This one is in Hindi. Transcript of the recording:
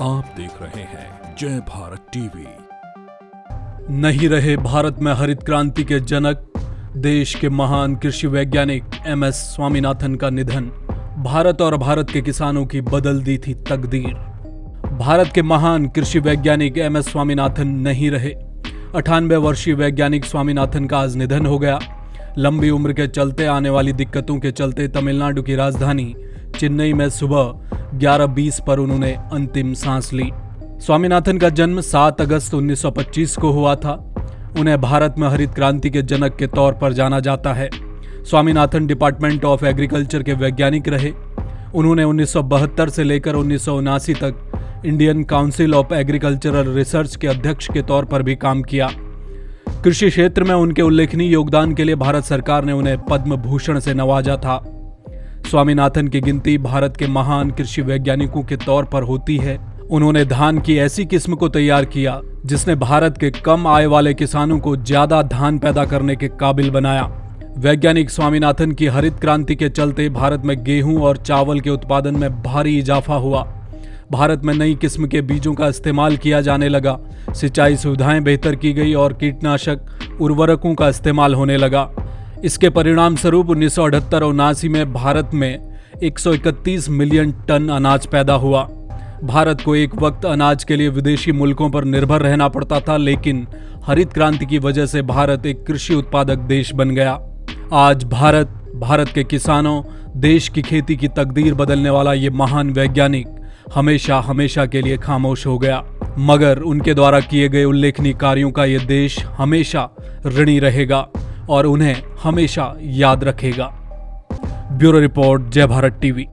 आप देख रहे हैं जय भारत टीवी। नहीं रहे भारत में हरित क्रांति के जनक, देश के महान कृषि वैज्ञानिक एमएस स्वामीनाथन का निधन भारत और भारत के किसानों की बदल दी थी तकदीर। भारत के महान कृषि वैज्ञानिक एमएस स्वामीनाथन नहीं रहे। 98 वर्षीय वैज्ञानिक स्वामीनाथन का आज निधन हो गया। लंबी उम्र के चलते आने वाली दिक्कतों के चलते तमिलनाडु की राजधानी चेन्नई में सुबह 11:20 पर उन्होंने अंतिम सांस ली। स्वामीनाथन का जन्म 7 अगस्त 1925 को हुआ था। उन्हें भारत में हरित क्रांति के जनक के तौर पर जाना जाता है। स्वामीनाथन डिपार्टमेंट ऑफ एग्रीकल्चर के वैज्ञानिक रहे। उन्होंने 1972 से लेकर 1979 तक Indian council of agricultural research के अध्यक्ष के तौर पर भी काम किया। कृषि क्षेत्र में उनके उल्लेखनीय योगदान के लिए भारत सरकार ने उन्हें पद्म भूषण से नवाजा था। स्वामीनाथन की गिनती भारत के महान कृषि वैज्ञानिकों के तौर पर होती है। उन्होंने धान की ऐसी किस्म को तैयार किया जिसने भारत के कम आय वाले किसानों को ज्यादा धान पैदा करने के काबिल बनाया। वैज्ञानिक स्वामीनाथन की हरित क्रांति के चलते भारत में गेहूं और चावल के उत्पादन में भारी इजाफा हुआ। भारत में नई किस्म के बीजों का इस्तेमाल किया जाने लगा। सिंचाई सुविधाएं बेहतर की गई और कीटनाशक उर्वरकों का इस्तेमाल होने लगा। इसके परिणाम स्वरूप 1978 और 79 में भारत में 131 मिलियन टन अनाज पैदा हुआ। भारत को एक वक्त अनाज के लिए विदेशी मुल्कों पर निर्भर रहना पड़ता था, लेकिन हरित क्रांति की वजह से भारत एक कृषि उत्पादक देश बन गया। आज भारत के किसानों, देश की खेती की तकदीर बदलने वाला ये महान वैज्ञानिक हमेशा के लिए खामोश हो गया। मगर उनके द्वारा किए गए उल्लेखनीय कार्यों का ये देश हमेशा ऋणी रहेगा और उन्हें हमेशा याद रखेगा। ब्यूरो रिपोर्ट, जय भारत टीवी।